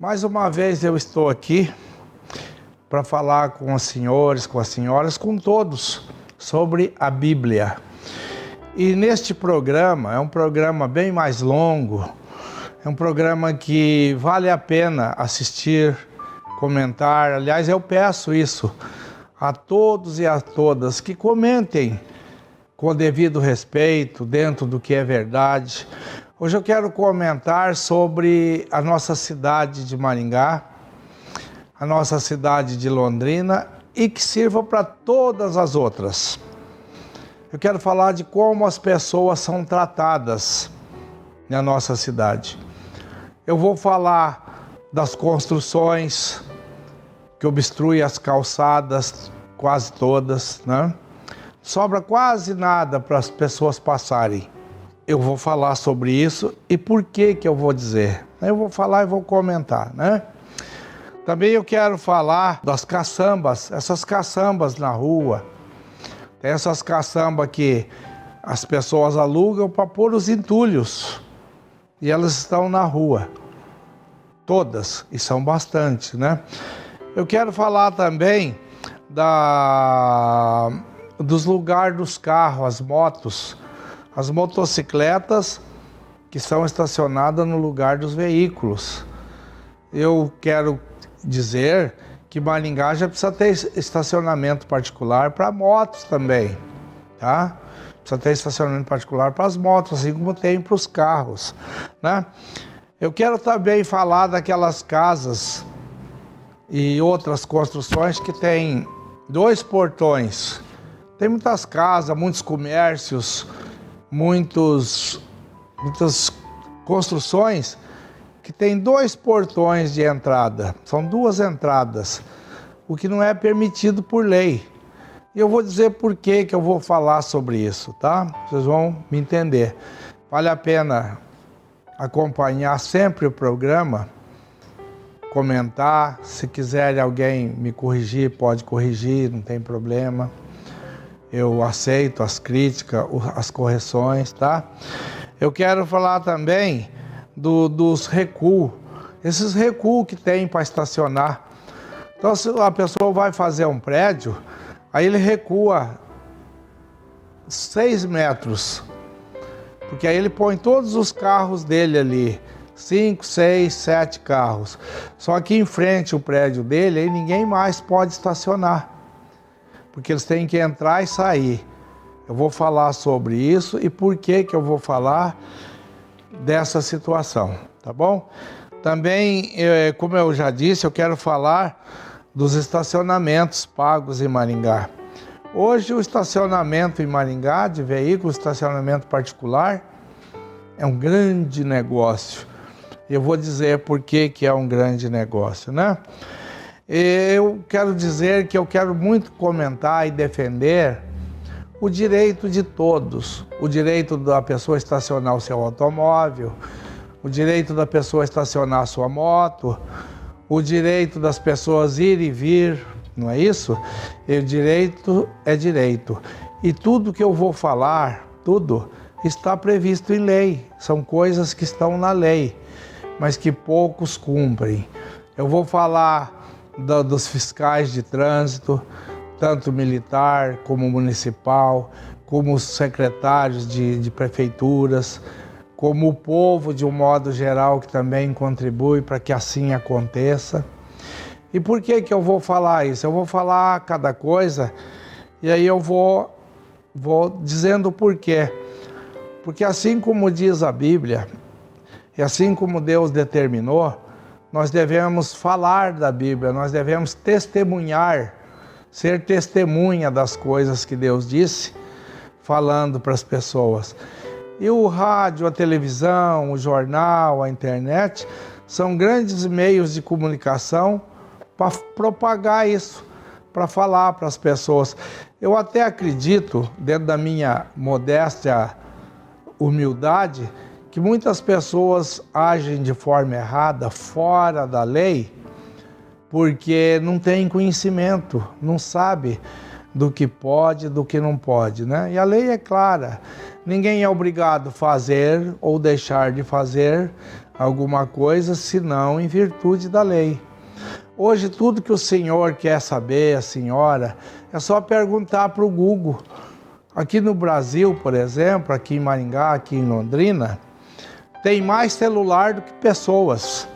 Mais uma vez eu estou aqui para falar com os senhores, com as senhoras, com todos sobre a Bíblia. E neste programa, é um programa bem mais longo, é um programa que vale a pena assistir, comentar. Aliás, eu peço isso a todos e a todas que comentem com o devido respeito, dentro do que é verdade. Hoje eu quero comentar sobre a nossa cidade de Maringá, a nossa cidade de Londrina e que sirva para todas as outras. Eu quero falar de como as pessoas são tratadas na nossa cidade. Eu vou falar das construções que obstruem as calçadas, quase todas, né? Sobra quase nada para as pessoas passarem. Eu vou falar sobre isso e por que eu vou dizer. Eu vou falar e vou comentar, né? Também eu quero falar das caçambas, essas caçambas na rua. Tem essas caçambas que as pessoas alugam para pôr os entulhos. E elas estão na rua. Todas, e são bastante, né? Eu quero falar também dos lugares dos carros, as motos, as motocicletas que são estacionadas no lugar dos veículos. Eu quero dizer que Maringá já precisa ter estacionamento particular para motos também, tá? Precisa ter estacionamento particular para as motos, assim como tem para os carros, né? Eu quero também falar daquelas casas e outras construções que tem 2 portões. Tem muitas casas, muitos comércios, muitas construções que tem 2 portões de entrada. São 2 entradas, o que não é permitido por lei. E eu vou dizer por que eu vou falar sobre isso, tá? Vocês vão me entender. Vale a pena acompanhar sempre o programa, comentar. Se quiser alguém me corrigir, pode corrigir, não tem problema. Eu aceito as críticas, as correções, tá? Eu quero falar também dos recuos. Esses recuos que tem para estacionar. Então, se a pessoa vai fazer um prédio, aí ele recua 6 metros. Porque aí ele põe todos os carros dele ali. 5, 6, 7 carros. Só que em frente ao prédio dele, aí ninguém mais pode estacionar. Porque eles têm que entrar e sair. Eu vou falar sobre isso e por que eu vou falar dessa situação, tá bom? Também, como eu já disse, eu quero falar dos estacionamentos pagos em Maringá. Hoje o estacionamento em Maringá, de veículo, estacionamento particular, é um grande negócio. Eu vou dizer por que é um grande negócio, né? Eu quero dizer que eu quero muito comentar e defender o direito de todos, o direito da pessoa estacionar o seu automóvel, o direito da pessoa estacionar a sua moto, o direito das pessoas ir e vir, não é isso? E o direito é direito. E tudo que eu vou falar, tudo, está previsto em lei. São coisas que estão na lei, mas que poucos cumprem. Eu vou falar dos fiscais de trânsito, tanto militar como municipal, como os secretários de prefeituras, como o povo de um modo geral que também contribui para que assim aconteça. E por que eu vou falar isso? Eu vou falar cada coisa e aí eu vou dizendo o porquê. Porque assim como diz a Bíblia, e assim como Deus determinou, nós devemos falar da Bíblia, nós devemos testemunhar, ser testemunha das coisas que Deus disse, falando para as pessoas. E o rádio, a televisão, o jornal, a internet, são grandes meios de comunicação para propagar isso, para falar para as pessoas. Eu até acredito, dentro da minha modéstia humildade, que muitas pessoas agem de forma errada, fora da lei, porque não tem conhecimento, não sabe do que pode e do que não pode, né? E a lei é clara. Ninguém é obrigado a fazer ou deixar de fazer alguma coisa, senão em virtude da lei. Hoje, tudo que o senhor quer saber, a senhora, é só perguntar para o Google. Aqui no Brasil, por exemplo, aqui em Maringá, aqui em Londrina, tem mais celular do que pessoas.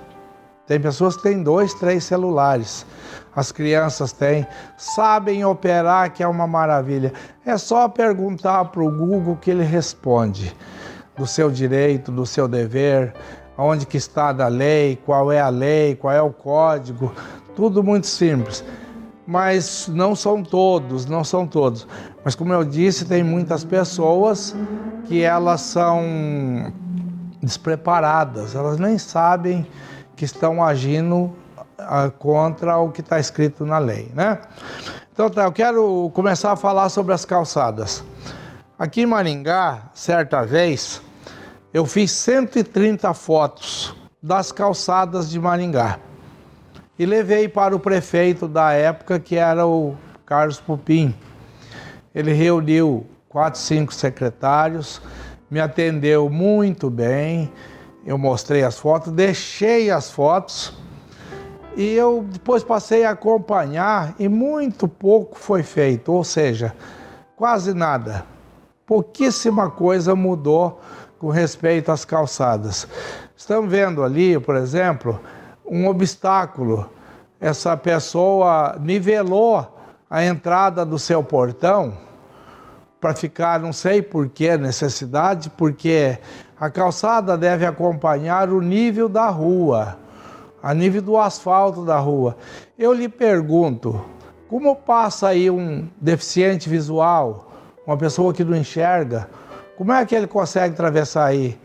Tem pessoas que têm 2, 3 celulares. As crianças têm, sabem operar, que é uma maravilha. É só perguntar para o Google que ele responde. Do seu direito, do seu dever, onde que está da lei, qual é o código, tudo muito simples. Mas não são todos. Mas como eu disse, tem muitas pessoas que elas são despreparadas, elas nem sabem que estão agindo contra o que está escrito na lei, né? Então tá, eu quero começar a falar sobre as calçadas. Aqui em Maringá, certa vez, eu fiz 130 fotos das calçadas de Maringá e levei para o prefeito da época, que era o Carlos Pupim. Ele reuniu 4, 5 secretários, me atendeu muito bem, eu mostrei as fotos, deixei as fotos e eu depois passei a acompanhar e muito pouco foi feito, ou seja, quase nada. Pouquíssima coisa mudou com respeito às calçadas. Estamos vendo ali, por exemplo, um obstáculo. Essa pessoa nivelou a entrada do seu portão para ficar, não sei por que necessidade, porque a calçada deve acompanhar o nível da rua, a nível do asfalto da rua. Eu lhe pergunto, como passa aí um deficiente visual, uma pessoa que não enxerga, como é que ele consegue atravessar aí?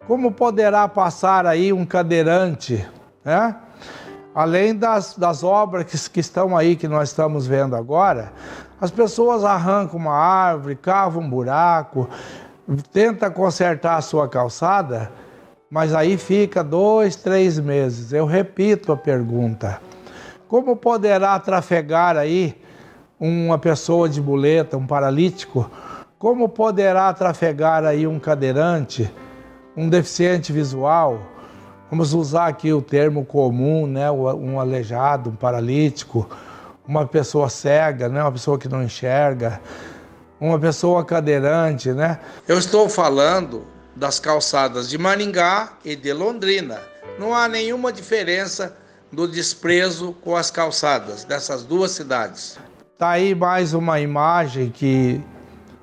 Como poderá passar aí um cadeirante, né? Além das obras que estão aí, que nós estamos vendo agora, as pessoas arrancam uma árvore, cavam um buraco, tenta consertar a sua calçada, mas aí fica 2, 3 meses. Eu repito a pergunta: como poderá trafegar aí uma pessoa de muleta, um paralítico? Como poderá trafegar aí um cadeirante, um deficiente visual? Vamos usar aqui o termo comum, né? Um aleijado, um paralítico, uma pessoa cega, né? Uma pessoa que não enxerga, uma pessoa cadeirante, né? Eu estou falando das calçadas de Maringá e de Londrina. Não há nenhuma diferença do desprezo com as calçadas dessas duas cidades. Tá aí mais uma imagem que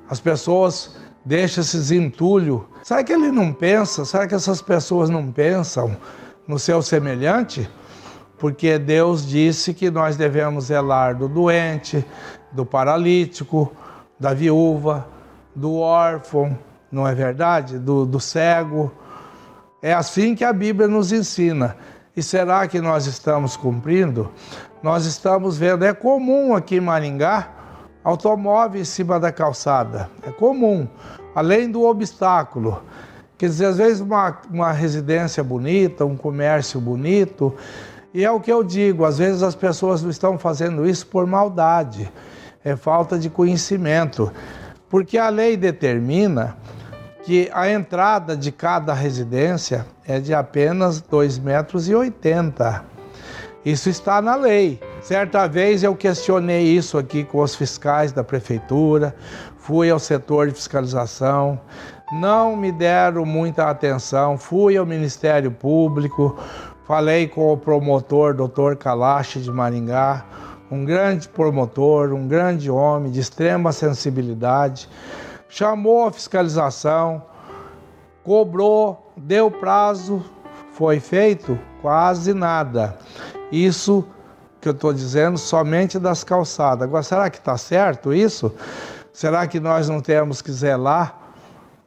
as pessoas deixam esses entulhos. Será que ele não pensa? Será que essas pessoas não pensam no seu semelhante? Porque Deus disse que nós devemos zelar do doente, do paralítico, da viúva, do órfão, não é verdade? Do cego. É assim que a Bíblia nos ensina. E será que nós estamos cumprindo? Nós estamos vendo, é comum aqui em Maringá, automóvel em cima da calçada. É comum, além do obstáculo. Quer dizer, às vezes uma residência bonita, um comércio bonito. E é o que eu digo, às vezes as pessoas não estão fazendo isso por maldade. É falta de conhecimento. Porque a lei determina que a entrada de cada residência é de apenas 2,80 metros. Isso está na lei. Certa vez eu questionei isso aqui com os fiscais da prefeitura, fui ao setor de fiscalização, não me deram muita atenção, fui ao Ministério Público, falei com o promotor, Dr. Kalash de Maringá, um grande promotor, um grande homem de extrema sensibilidade, chamou a fiscalização, cobrou, deu prazo, foi feito quase nada. Isso que eu estou dizendo somente das calçadas. Agora, será que está certo isso? Será que nós não temos que zelar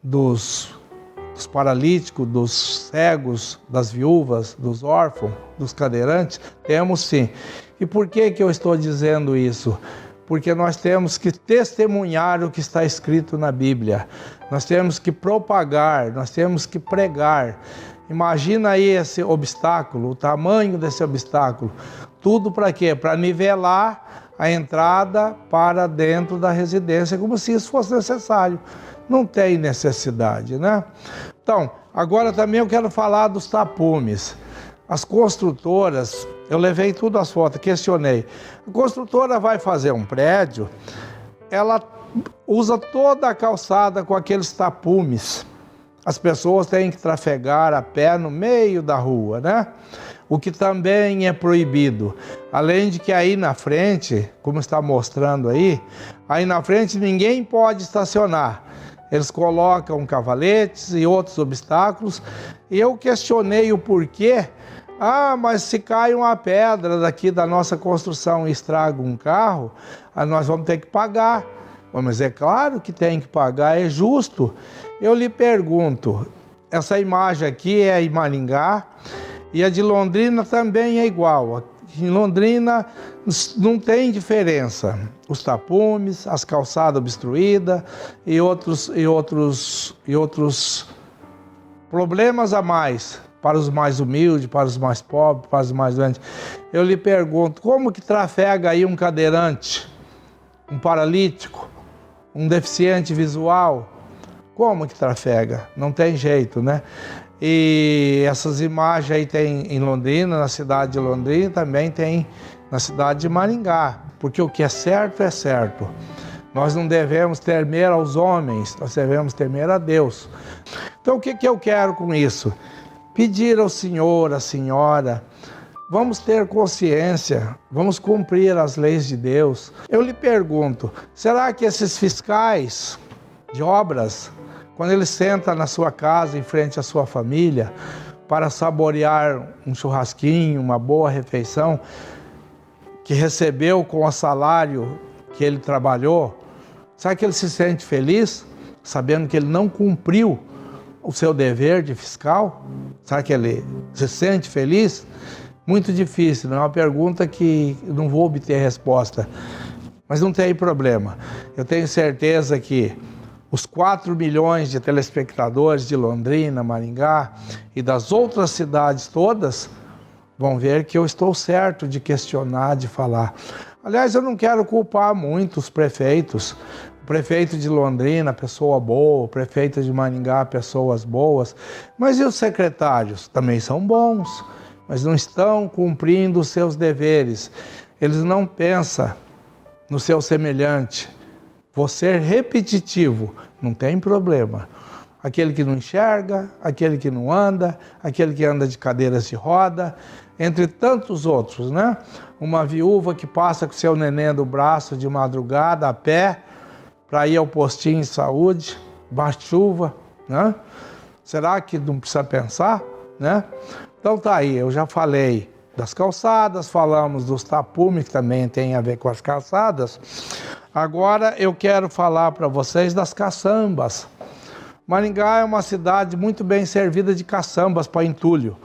dos paralíticos, dos cegos, das viúvas, dos órfãos, dos cadeirantes? Temos sim. E por que eu estou dizendo isso? Porque nós temos que testemunhar o que está escrito na Bíblia. Nós temos que propagar, nós temos que pregar. Imagina aí esse obstáculo, o tamanho desse obstáculo. Tudo para quê? Para nivelar a entrada para dentro da residência, como se isso fosse necessário. Não tem necessidade, né? Então, agora também eu quero falar dos tapumes. As construtoras, eu levei tudo as fotos, questionei. A construtora vai fazer um prédio, ela usa toda a calçada com aqueles tapumes. As pessoas têm que trafegar a pé no meio da rua, né? O que também é proibido. Além de que aí na frente, como está mostrando aí na frente ninguém pode estacionar. Eles colocam cavaletes e outros obstáculos. E eu questionei o porquê. Mas se cai uma pedra daqui da nossa construção e estraga um carro, nós vamos ter que pagar. Mas é claro que tem que pagar, é justo. Eu lhe pergunto, essa imagem aqui é em Maringá e a de Londrina também é igual. Em Londrina não tem diferença. Os tapumes, as calçadas obstruídas e outros problemas a mais para os mais humildes, para os mais pobres, para os mais doentes. Eu lhe pergunto, como que trafega aí um cadeirante, um paralítico, um deficiente visual? Como que trafega? Não tem jeito, né? E essas imagens aí tem em Londrina, na cidade de Londrina, também tem na cidade de Maringá, porque o que é certo é certo. Nós não devemos temer aos homens, nós devemos temer a Deus. Então o que eu quero com isso? Pedir ao senhor, à senhora, vamos ter consciência, vamos cumprir as leis de Deus. Eu lhe pergunto, será que esses fiscais de obras, quando ele senta na sua casa, em frente à sua família, para saborear um churrasquinho, uma boa refeição, que recebeu com o salário que ele trabalhou, será que ele se sente feliz, sabendo que ele não cumpriu o seu dever de fiscal? Será que ele se sente feliz? Muito difícil, não é uma pergunta que eu não vou obter resposta, mas não tem problema. Eu tenho certeza que os 4 milhões de telespectadores de Londrina, Maringá e das outras cidades todas vão ver que eu estou certo de questionar, de falar. Aliás, eu não quero culpar muito os prefeitos. O prefeito de Londrina, pessoa boa, o prefeito de Maringá, pessoas boas. Mas e os secretários? Também são bons, mas não estão cumprindo os seus deveres. Eles não pensam no seu semelhante. Vou ser repetitivo, não tem problema. Aquele que não enxerga, aquele que não anda, aquele que anda de cadeiras de roda, entre tantos outros, né? Uma viúva que passa com seu neném do braço de madrugada, a pé, para ir ao postinho de saúde, baixo de chuva, né? Será que não precisa pensar, né? Então tá aí, eu já falei das calçadas, falamos dos tapumes, que também tem a ver com as calçadas. Agora eu quero falar para vocês das caçambas. Maringá é uma cidade muito bem servida de caçambas para entulho.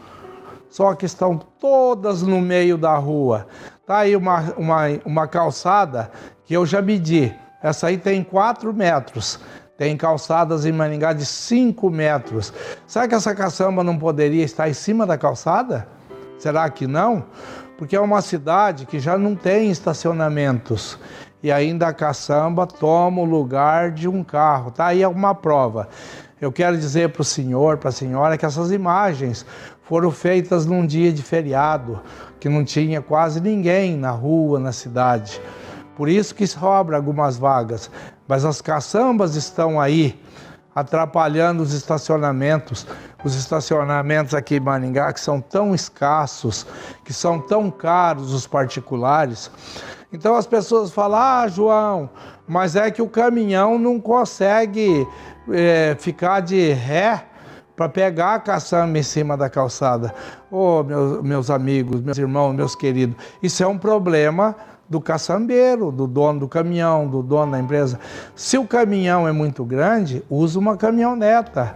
Só que estão todas no meio da rua. Tá aí uma calçada que eu já medi. Essa aí tem 4 metros. Tem calçadas em Maringá de 5 metros. Será que essa caçamba não poderia estar em cima da calçada? Será que não? Porque é uma cidade que já não tem estacionamentos. E ainda a caçamba toma o lugar de um carro. Tá aí uma prova. Eu quero dizer para o senhor, para a senhora, que essas imagens foram feitas num dia de feriado, que não tinha quase ninguém na rua, na cidade. Por isso que sobra algumas vagas. Mas as caçambas estão aí, atrapalhando os estacionamentos. Os estacionamentos aqui em Maringá, que são tão escassos, que são tão caros os particulares. Então as pessoas falam, João, mas é que o caminhão não consegue ficar de ré para pegar a caçamba em cima da calçada. Meus amigos, meus irmãos, meus queridos, isso é um problema do caçambeiro, do dono do caminhão, do dono da empresa. Se o caminhão é muito grande, usa uma caminhoneta,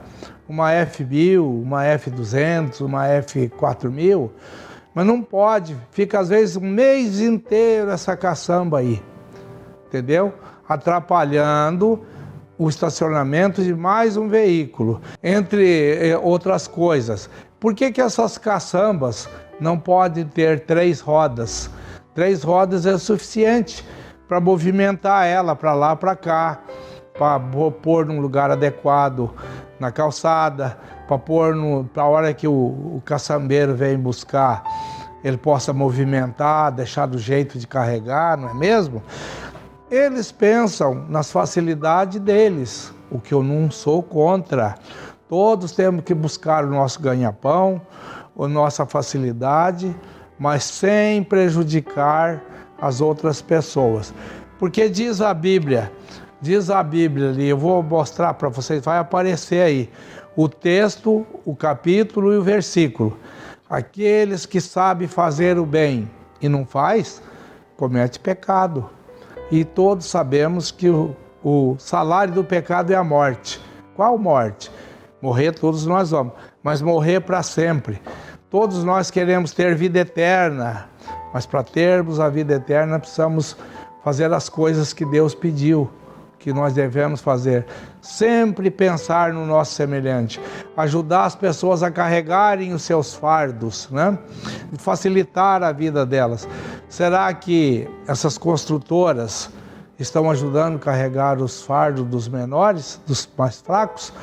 uma F1000, uma F200, uma F4000, mas não pode, fica às vezes um mês inteiro essa caçamba aí, entendeu? Atrapalhando o estacionamento de mais um veículo, entre outras coisas. Por que essas caçambas não podem ter 3 rodas? 3 rodas é o suficiente para movimentar ela para lá, para cá, para pôr num lugar adequado na calçada, para pôr para a hora que o caçambeiro vem buscar, ele possa movimentar, deixar do jeito de carregar, não é mesmo? Eles pensam nas facilidades deles, o que eu não sou contra. Todos temos que buscar o nosso ganha-pão, a nossa facilidade, mas sem prejudicar as outras pessoas. Porque diz a Bíblia ali, eu vou mostrar para vocês, vai aparecer aí o texto, o capítulo e o versículo. Aqueles que sabem fazer o bem e não faz, comete pecado. E todos sabemos que o salário do pecado é a morte. Qual morte? Morrer todos nós vamos, mas morrer para sempre. Todos nós queremos ter vida eterna, mas para termos a vida eterna precisamos fazer as coisas que Deus pediu, que nós devemos fazer. Sempre pensar no nosso semelhante, ajudar as pessoas a carregarem os seus fardos, né? Facilitar a vida delas. Será que essas construtoras estão ajudando a carregar os fardos dos menores, dos mais fracos?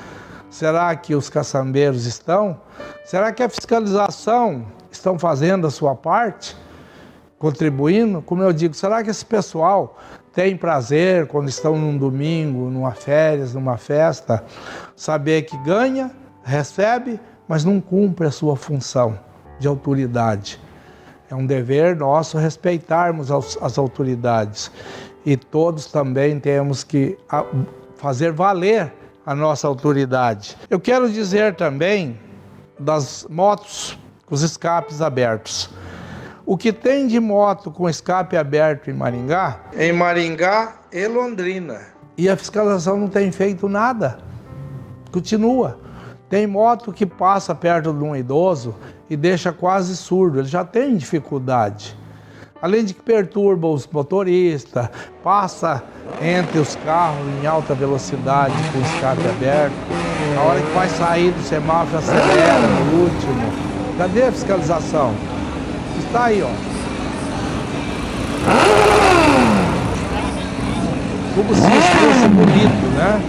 Será que os caçambeiros estão? Será que a fiscalização estão fazendo a sua parte? Contribuindo? Como eu digo, será que esse pessoal tem prazer quando estão num domingo, numa férias, numa festa, saber que ganha, recebe, mas não cumpre a sua função de autoridade? É um dever nosso respeitarmos as autoridades e todos também temos que fazer valer a nossa autoridade. Eu quero dizer também das motos com os escapes abertos. O que tem de moto com escape aberto em Maringá e Londrina. E a fiscalização não tem feito nada. Continua. Tem moto que passa perto de um idoso e deixa quase surdo. Ele já tem dificuldade. Além de que perturba os motoristas, passa entre os carros em alta velocidade com escape aberto. Na hora que vai sair do semáforo, acelera no último. Cadê a fiscalização? Está aí, ó. Como se isso fosse bonito, né?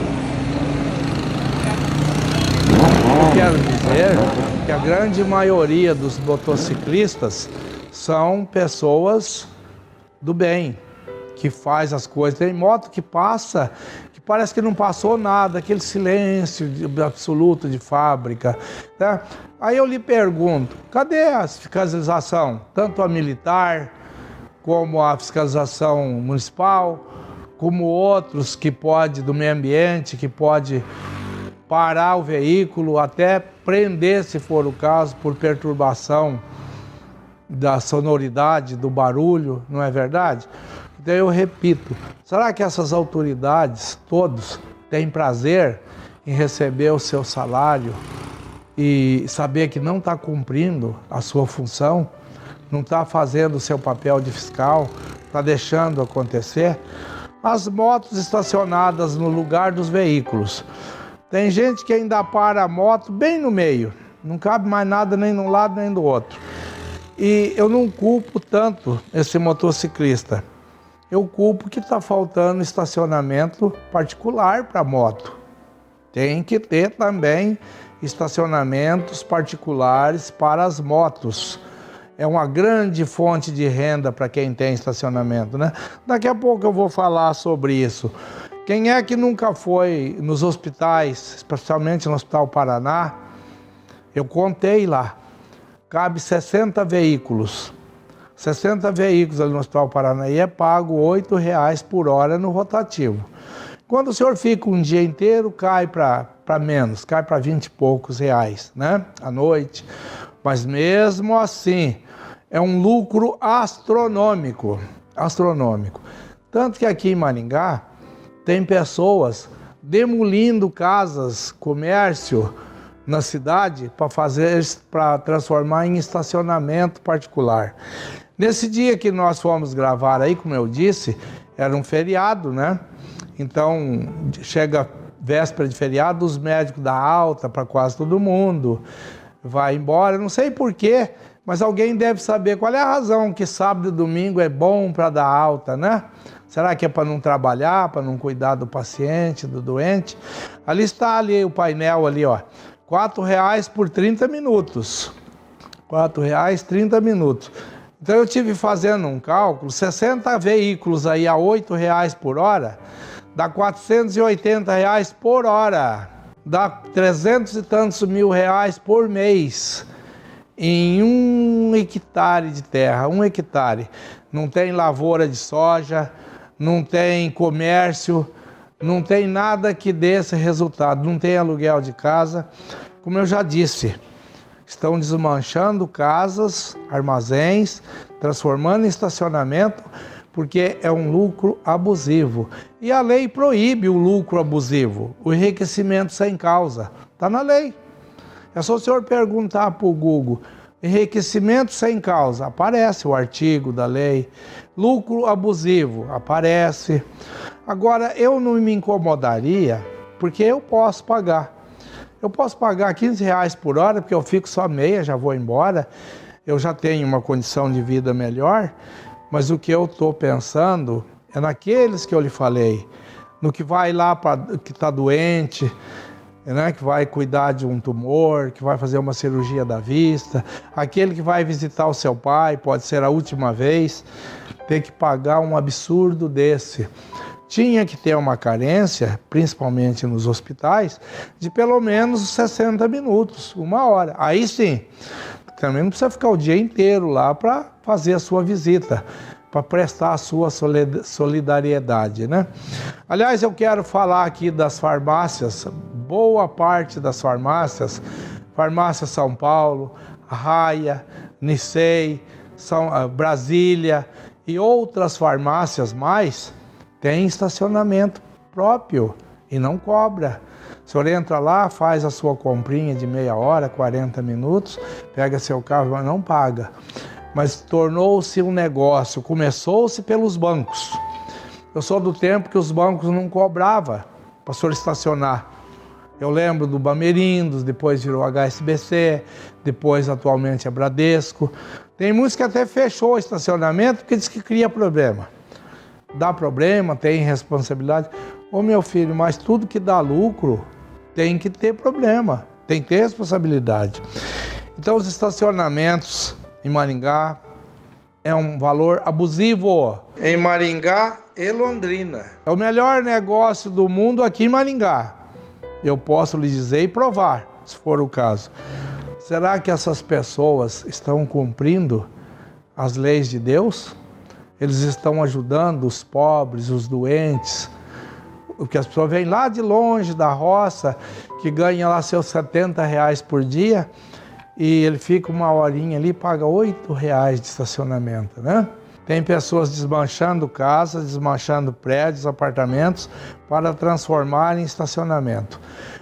Eu quero dizer que a grande maioria dos motociclistas são pessoas do bem, que faz as coisas. Tem moto que passa, que parece que não passou nada, aquele silêncio absoluto de fábrica, né? Aí eu lhe pergunto, cadê a fiscalização? Tanto a militar, como a fiscalização municipal, como outros que pode, do meio ambiente, que pode parar o veículo, até prender, se for o caso, por perturbação da sonoridade, do barulho, não é verdade? Então eu repito, será que essas autoridades, todos, têm prazer em receber o seu salário e saber que não está cumprindo a sua função, não está fazendo o seu papel de fiscal, está deixando acontecer? As motos estacionadas no lugar dos veículos. Tem gente que ainda para a moto bem no meio, não cabe mais nada nem de um lado nem do outro. E eu não culpo tanto esse motociclista. Eu culpo que está faltando estacionamento particular para moto. Tem que ter também estacionamentos particulares para as motos. É uma grande fonte de renda para quem tem estacionamento, né? Daqui a pouco eu vou falar sobre isso. Quem é que nunca foi nos hospitais, especialmente no Hospital Paraná? Eu contei lá. Cabe 60 veículos. 60 veículos ali no Hospital Paraná e é pago R$8 por hora no rotativo. Quando o senhor fica um dia inteiro, cai para menos, cai para 20 e poucos reais, né? À noite. Mas mesmo assim, é um lucro astronômico. Astronômico. Tanto que aqui em Maringá, tem pessoas demolindo casas, comércio na cidade para transformar em estacionamento particular. Nesse dia que nós fomos gravar aí, como eu disse, era um feriado, né? Então, chega véspera de feriado, os médicos dão alta para quase todo mundo, vai embora. Não sei porquê, Mas alguém deve saber qual é a razão que sábado e domingo é bom para dar alta, né? Será que é para não trabalhar, para não cuidar do paciente, do doente? Ali está ali o painel ali, ó. R$4 por 30 minutos. R$4, 30 minutos. Então eu tive fazendo um cálculo, 60 veículos aí a R$8 por hora, dá R$480 por hora. Dá 300 e tantos mil reais por mês. Em 1 hectare de terra, 1 hectare. Não tem lavoura de soja, não tem comércio, não tem nada que dê esse resultado, não tem aluguel de casa. Como eu já disse, estão desmanchando casas, armazéns, transformando em estacionamento, porque é um lucro abusivo. E a lei proíbe o lucro abusivo, o enriquecimento sem causa. Está na lei. É só o senhor perguntar para o Google, enriquecimento sem causa, aparece o artigo da lei. Lucro abusivo, aparece. Agora, eu não me incomodaria, porque eu posso pagar. Eu posso pagar R$15 por hora, porque eu fico só meia, já vou embora. Eu já tenho uma condição de vida melhor, mas o que eu estou pensando é naqueles que eu lhe falei, no que vai lá para que está doente, né, que vai cuidar de um tumor, que vai fazer uma cirurgia da vista, aquele que vai visitar o seu pai, pode ser a última vez, ter que pagar um absurdo desse. Tinha que ter uma carência, principalmente nos hospitais, de pelo menos 60 minutos, 1 hora. Aí sim, também não precisa ficar o dia inteiro lá para fazer a sua visita, para prestar a sua solidariedade, né? Aliás, eu quero falar aqui das farmácias, boa parte das farmácias, Farmácia São Paulo, Raia, Nicei, Brasília e outras farmácias mais, tem estacionamento próprio e não cobra. O senhor entra lá, faz a sua comprinha de meia hora, 40 minutos, pega seu carro e não paga. Mas tornou-se um negócio, começou-se pelos bancos. Eu sou do tempo que os bancos não cobravam para o senhor estacionar. Eu lembro do Bamerindos, depois virou HSBC, depois atualmente é Bradesco. Tem muitos que até fechou o estacionamento porque diz que cria problema. Dá problema, tem responsabilidade. Ô meu filho, mas tudo que dá lucro tem que ter problema, tem que ter responsabilidade. Então os estacionamentos em Maringá é um valor abusivo. Em Maringá e Londrina. É o melhor negócio do mundo aqui em Maringá. Eu posso lhe dizer e provar, se for o caso. Será que essas pessoas estão cumprindo as leis de Deus? Eles estão ajudando os pobres, os doentes, porque as pessoas vêm lá de longe, da roça, que ganha lá seus R$70 por dia, e ele fica 1 horinha ali e paga R$8 de estacionamento, né? Tem pessoas desmanchando casas, desmanchando prédios, apartamentos, para transformar em estacionamento.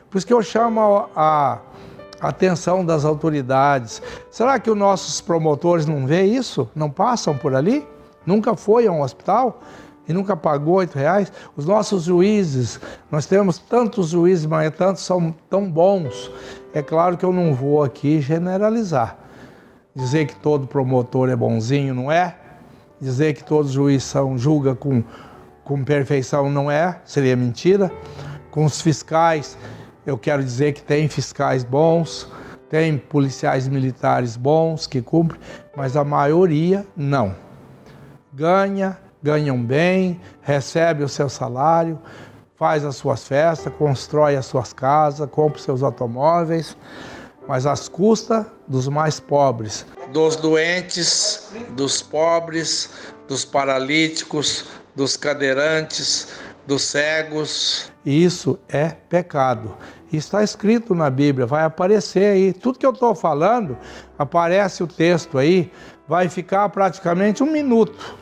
Por isso que eu chamo a atenção das autoridades. Será que os nossos promotores não veem isso? Não passam por ali? Nunca foi a um hospital e nunca pagou R$8? Os nossos juízes, nós temos tantos juízes, mas tantos são tão bons. É claro que eu não vou aqui generalizar. Dizer que todo promotor é bonzinho, não é? Dizer que todos os juízes julgam com perfeição, não é? Seria mentira. Com os fiscais, eu quero dizer que tem fiscais bons, tem policiais militares bons que cumprem, mas a maioria não. Ganham bem, recebe o seu salário, faz as suas festas, constrói as suas casas, compra os seus automóveis, mas às custas dos mais pobres, dos doentes, dos pobres, dos paralíticos, dos cadeirantes, dos cegos. E isso é pecado. E está escrito na Bíblia, vai aparecer aí. Tudo que eu estou falando, aparece o texto aí, vai ficar praticamente 1 minuto.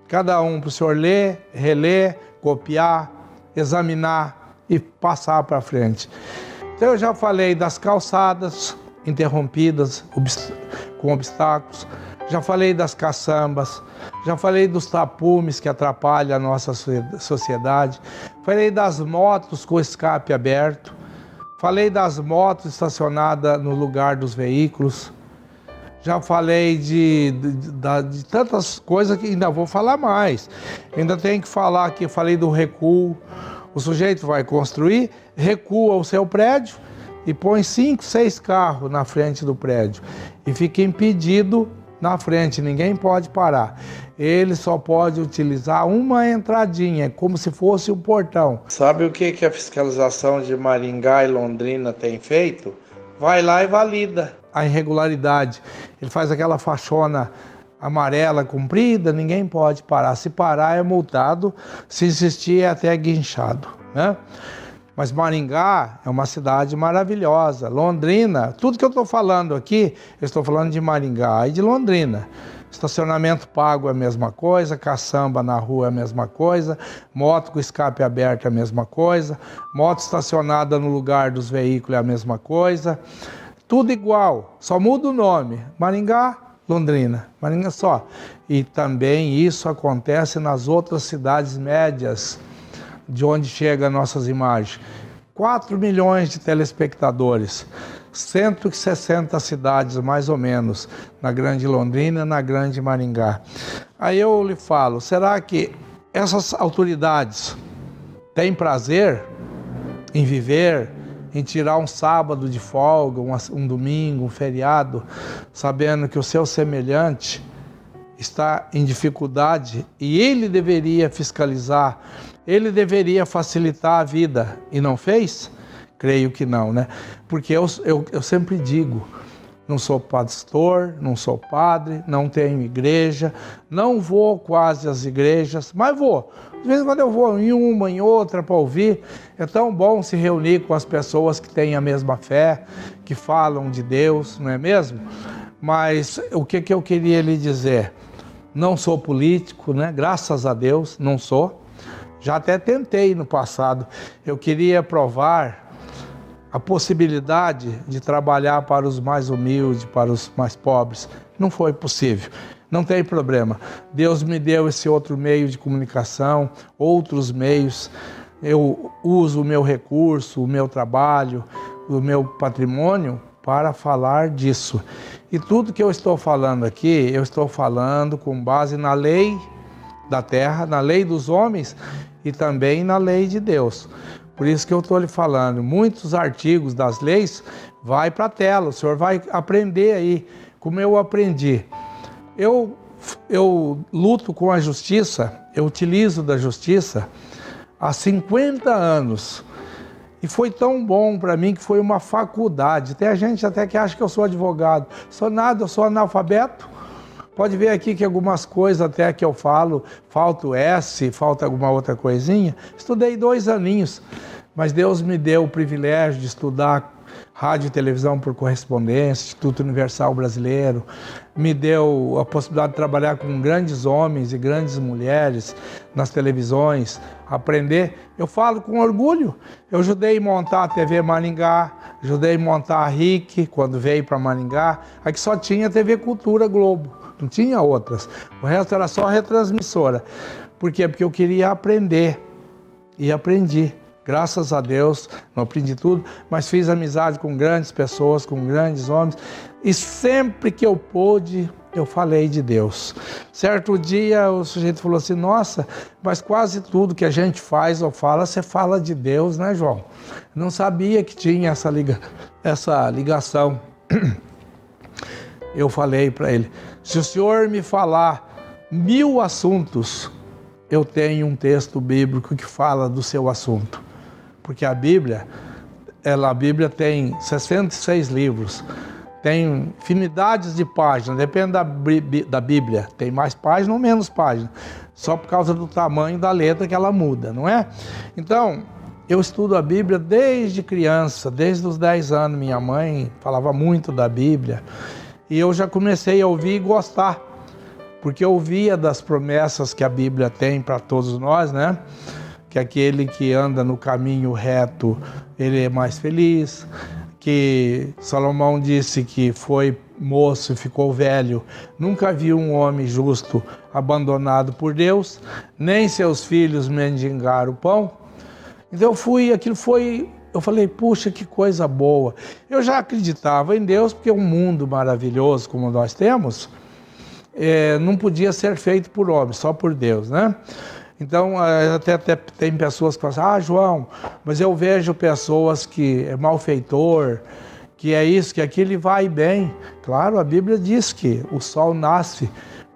Cada um para o senhor ler, reler, copiar, examinar e passar para frente. Então eu já falei das calçadas interrompidas com obstáculos, já falei das caçambas, já falei dos tapumes que atrapalham a nossa sociedade, falei das motos com escape aberto, falei das motos estacionadas no lugar dos veículos, já falei de tantas coisas que ainda vou falar mais. Ainda tenho que falar aqui, eu falei do recuo. O sujeito vai construir, recua o seu prédio e põe 5, 6 carros na frente do prédio e fica impedido na frente, ninguém pode parar. Ele só pode utilizar uma entradinha, como se fosse um portão. Sabe o que a fiscalização de Maringá e Londrina tem feito? Vai lá e valida a irregularidade. Ele faz aquela faixona amarela comprida, ninguém pode parar. Se parar é multado, se insistir é até guinchado, né? Mas Maringá é uma cidade maravilhosa. Londrina, tudo que eu estou falando aqui, eu estou falando de Maringá e de Londrina. Estacionamento pago é a mesma coisa, caçamba na rua é a mesma coisa, moto com escape aberto é a mesma coisa, moto estacionada no lugar dos veículos é a mesma coisa. Tudo igual, só muda o nome. Maringá, Londrina, Maringá só. E também isso acontece nas outras cidades médias, de onde chegam nossas imagens. 4 milhões de telespectadores, 160 cidades mais ou menos, na Grande Londrina, na Grande Maringá. Aí eu lhe falo, será que essas autoridades têm prazer em viver, em tirar um sábado de folga, um domingo, um feriado, sabendo que o seu semelhante está em dificuldade e ele deveria fiscalizar, ele deveria facilitar a vida e não fez? Creio que não, né? Porque eu sempre digo, não sou pastor, não sou padre, não tenho igreja, não vou quase às igrejas, mas vou. De vez em quando eu vou em uma, em outra para ouvir. É tão bom se reunir com as pessoas que têm a mesma fé, que falam de Deus, não é mesmo? Mas o que eu queria lhe dizer? Não sou político, né? Graças a Deus, não sou. Já até tentei no passado. Eu queria provar a possibilidade de trabalhar para os mais humildes, para os mais pobres. Não foi possível. Não tem problema. Deus me deu esse outro meio de comunicação, outros meios. Eu uso o meu recurso, o meu trabalho, o meu patrimônio para falar disso. E tudo que eu estou falando aqui, eu estou falando com base na lei da terra, na lei dos homens e também na lei de Deus. Por isso que eu estou lhe falando, muitos artigos das leis vai para a tela, o senhor vai aprender aí, como eu aprendi. Eu luto com a justiça, eu utilizo da justiça há 50 anos. E foi tão bom para mim que foi uma faculdade. Tem gente até que acha que eu sou advogado. Sou nada, eu sou analfabeto. Pode ver aqui que algumas coisas até que eu falo, falta o S, falta alguma outra coisinha. Estudei 2 aninhos, mas Deus me deu o privilégio de estudar rádio e televisão por correspondência, Instituto Universal Brasileiro, me deu a possibilidade de trabalhar com grandes homens e grandes mulheres nas televisões, aprender. Eu falo com orgulho, eu ajudei a montar a TV Maringá, ajudei a montar a RIC quando veio para Maringá, aqui só tinha TV Cultura Globo, não tinha outras, o resto era só retransmissora. Por quê? Porque eu queria aprender e aprendi. Graças a Deus, não aprendi tudo, mas fiz amizade com grandes pessoas, com grandes homens. E sempre que eu pude, eu falei de Deus. Certo dia, o sujeito falou assim, nossa, mas quase tudo que a gente faz ou fala, você fala de Deus, né, João? Não sabia que tinha essa ligação. Eu falei para ele, se o senhor me falar 1000 assuntos, eu tenho um texto bíblico que fala do seu assunto. Porque a Bíblia tem 66 livros, tem infinidades de páginas, depende da Bíblia, tem mais páginas ou menos páginas, só por causa do tamanho da letra que ela muda, não é? Então, eu estudo a Bíblia desde criança, desde os 10 anos, minha mãe falava muito da Bíblia, e eu já comecei a ouvir e gostar, porque eu ouvia das promessas que a Bíblia tem para todos nós, né? Que aquele que anda no caminho reto, ele é mais feliz, que Salomão disse que foi moço e ficou velho, nunca viu um homem justo abandonado por Deus, nem seus filhos mendigar o pão. Então aquilo foi eu falei, puxa, que coisa boa. Eu já acreditava em Deus, porque um mundo maravilhoso como nós temos, não podia ser feito por homem, só por Deus, né? Então, até tem pessoas que falam assim, João, mas eu vejo pessoas que é malfeitor, que é isso, que aquilo, e vai bem. Claro, a Bíblia diz que o sol nasce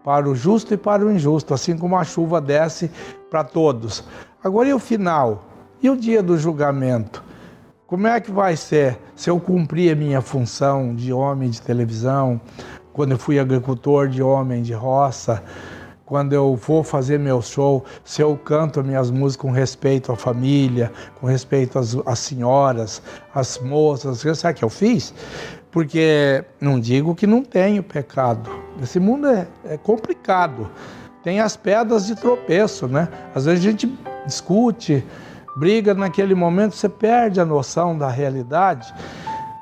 para o justo e para o injusto, assim como a chuva desce para todos. Agora, e o final? E o dia do julgamento? Como é que vai ser se eu cumprir a minha função de homem de televisão, quando eu fui agricultor, de homem de roça, quando eu vou fazer meu show, se eu canto as minhas músicas com respeito à família, com respeito às senhoras, às moças, sabe o que eu fiz? Porque não digo que não tenho pecado. Esse mundo é complicado. Tem as pedras de tropeço, né? Às vezes a gente discute, briga, naquele momento você perde a noção da realidade.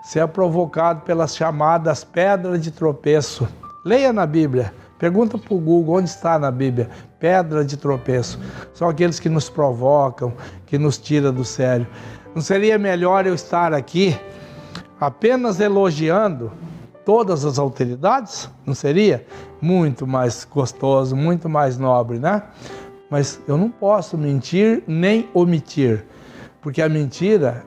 Você é provocado pelas chamadas pedras de tropeço. Leia na Bíblia. Pergunta para o Google onde está na Bíblia, pedra de tropeço. São aqueles que nos provocam, que nos tiram do sério. Não seria melhor eu estar aqui apenas elogiando todas as autoridades? Não seria? Muito mais gostoso, muito mais nobre, né? Mas eu não posso mentir nem omitir, porque a mentira,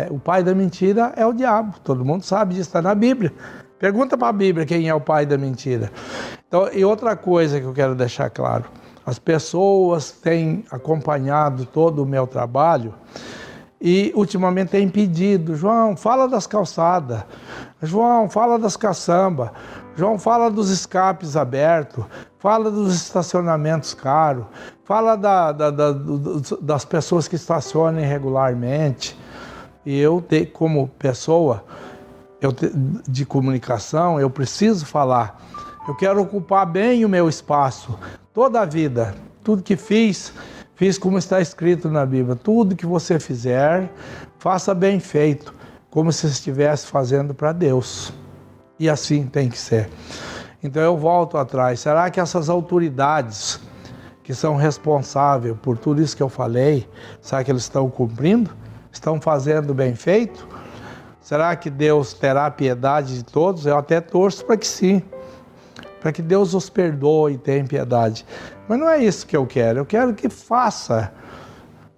o pai da mentira é o diabo. Todo mundo sabe disso, está na Bíblia. Pergunta para a Bíblia quem é o pai da mentira. Então, e outra coisa que eu quero deixar claro, as pessoas têm acompanhado todo o meu trabalho e ultimamente têm pedido, João, fala das calçadas, João, fala das caçambas, João, fala dos escapes abertos, fala dos estacionamentos caros, fala das pessoas que estacionam irregularmente. E eu, como pessoa de comunicação, eu preciso falar. Eu quero ocupar bem o meu espaço, toda a vida. Tudo que fiz como está escrito na Bíblia. Tudo que você fizer, faça bem feito, como se estivesse fazendo para Deus. E assim tem que ser. Então eu volto atrás. Será que essas autoridades que são responsáveis por tudo isso que eu falei, será que eles estão cumprindo? Estão fazendo bem feito? Será que Deus terá piedade de todos? Eu até torço para que sim, para que Deus os perdoe e tenha piedade. Mas não é isso que eu quero que faça,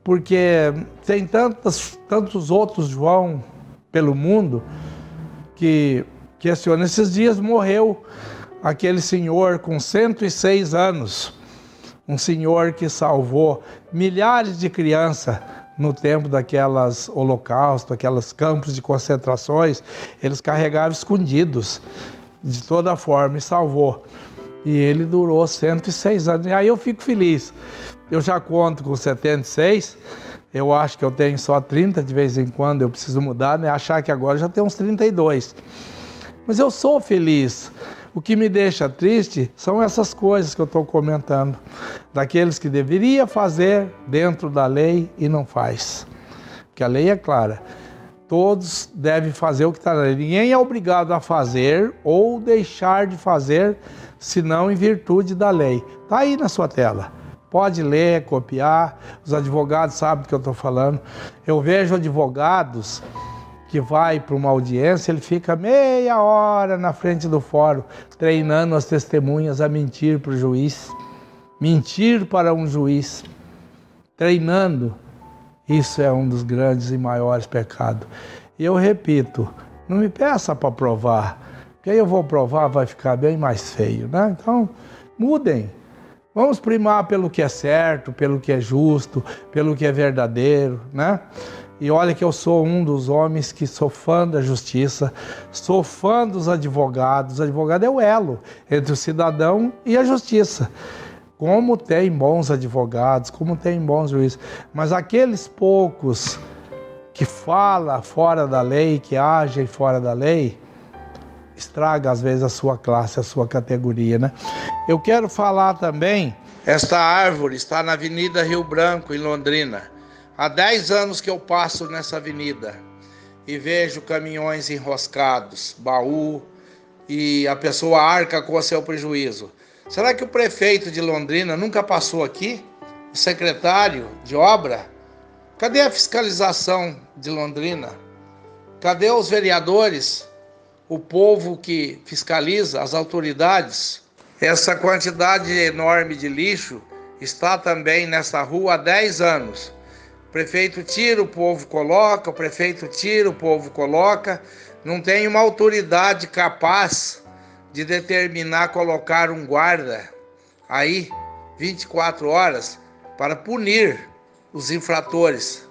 porque tem tantos outros João pelo mundo que questionam. Esses dias morreu aquele senhor com 106 anos, um senhor que salvou milhares de crianças no tempo daquelas holocaustos, aquelas campos de concentrações. Eles carregavam escondidos de toda forma e salvou. E ele durou 106 anos. E aí eu fico feliz. Eu já conto com 76, eu acho que eu tenho só 30, de vez em quando eu preciso mudar, né? Achar que agora já tenho uns 32. Mas eu sou feliz. O que me deixa triste são essas coisas que eu estou comentando, daqueles que deveria fazer dentro da lei e não faz. Porque a lei é clara. Todos devem fazer o que está na lei. Ninguém é obrigado a fazer ou deixar de fazer, senão em virtude da lei. Está aí na sua tela. Pode ler, copiar. Os advogados sabem do que eu estou falando. Eu vejo advogados que vai para uma audiência, ele fica meia hora na frente do fórum, treinando as testemunhas a mentir para o juiz. Mentir para um juiz. Treinando. Isso é um dos grandes e maiores pecados. E eu repito, não me peça para provar, porque aí eu vou provar, vai ficar bem mais feio, né? Então, mudem. Vamos primar pelo que é certo, pelo que é justo, pelo que é verdadeiro, né? E olha que eu sou um dos homens que sou fã da justiça, sou fã dos advogados. O advogado é o elo entre o cidadão e a justiça. Como tem bons advogados, como tem bons juízes. Mas aqueles poucos que falam fora da lei, que agem fora da lei, estraga às vezes a sua classe, a sua categoria, né? Eu quero falar também, esta árvore está na Avenida Rio Branco, em Londrina. Há 10 anos que eu passo nessa avenida e vejo caminhões enroscados, baú, e a pessoa arca com o seu prejuízo. Será que o prefeito de Londrina nunca passou aqui? O secretário de obra? Cadê a fiscalização de Londrina? Cadê os vereadores, o povo que fiscaliza, as autoridades? Essa quantidade enorme de lixo está também nessa rua há 10 anos. O prefeito tira, o povo coloca, o prefeito tira, o povo coloca. Não tem uma autoridade capaz de determinar colocar um guarda aí 24 horas para punir os infratores.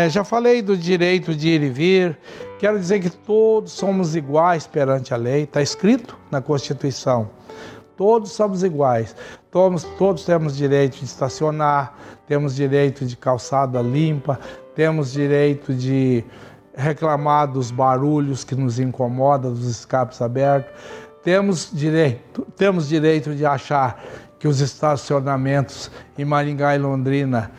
Já falei do direito de ir e vir. Quero dizer que todos somos iguais perante a lei. Está escrito na Constituição. Todos somos iguais. Todos temos direito de estacionar, temos direito de calçada limpa, temos direito de reclamar dos barulhos que nos incomodam, dos escapes abertos. Temos direito de achar que os estacionamentos em Maringá e Londrina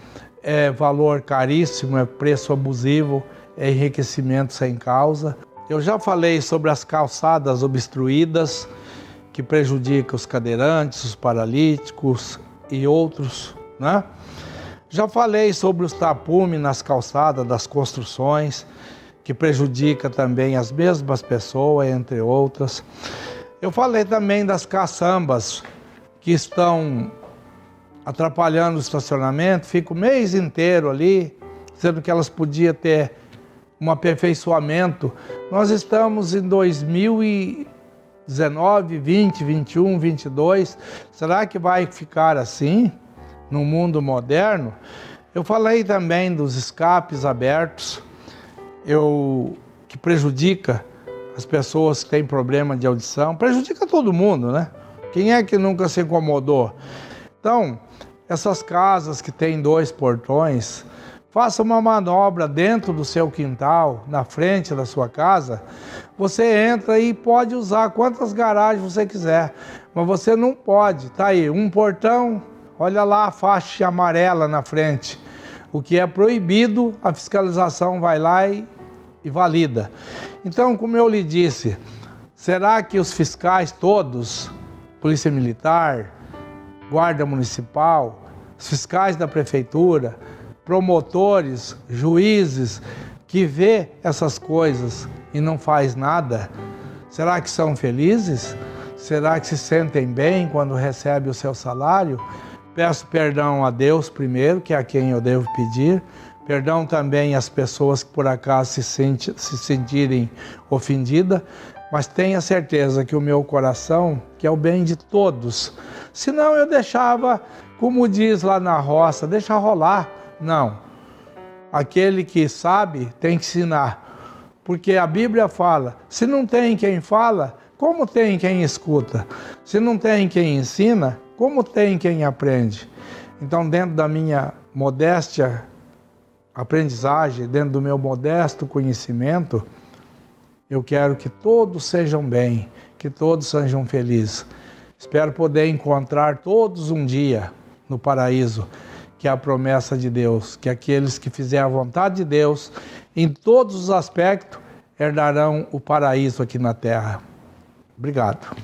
é valor caríssimo, é preço abusivo, é enriquecimento sem causa. Eu já falei sobre as calçadas obstruídas, que prejudicam os cadeirantes, os paralíticos e outros, né? Já falei sobre os tapumes nas calçadas das construções, que prejudica também as mesmas pessoas, entre outras. Eu falei também das caçambas, que estão atrapalhando o estacionamento, fica o mês inteiro ali, sendo que elas podiam ter um aperfeiçoamento. Nós estamos em 2019, 20, 21, 22. Será que vai ficar assim no mundo moderno? Eu falei também dos escapes abertos, que prejudica as pessoas que têm problema de audição, prejudica todo mundo, né? Quem é que nunca se incomodou? Então, essas casas que têm 2 portões, faça uma manobra dentro do seu quintal, na frente da sua casa. Você entra e pode usar quantas garagens você quiser, mas você não pode. Tá aí, um portão, olha lá a faixa amarela na frente. O que é proibido, a fiscalização vai lá e valida. Então, como eu lhe disse, será que os fiscais todos, Polícia Militar, Guarda Municipal, os fiscais da Prefeitura, promotores, juízes, que vê essas coisas e não faz nada, será que são felizes? Será que se sentem bem quando recebem o seu salário? Peço perdão a Deus primeiro, que é a quem eu devo pedir. Perdão também às pessoas que por acaso se sentirem ofendidas, mas tenha certeza que o meu coração quer o bem de todos. Senão eu deixava, como diz lá na roça, deixa rolar. Não. Aquele que sabe tem que ensinar. Porque a Bíblia fala, se não tem quem fala, como tem quem escuta? Se não tem quem ensina, como tem quem aprende? Então, dentro da minha modéstia aprendizagem, dentro do meu modesto conhecimento, eu quero que todos sejam bem, que todos sejam felizes. Espero poder encontrar todos um dia no paraíso, que é a promessa de Deus, que aqueles que fizerem a vontade de Deus, em todos os aspectos, herdarão o paraíso aqui na terra. Obrigado.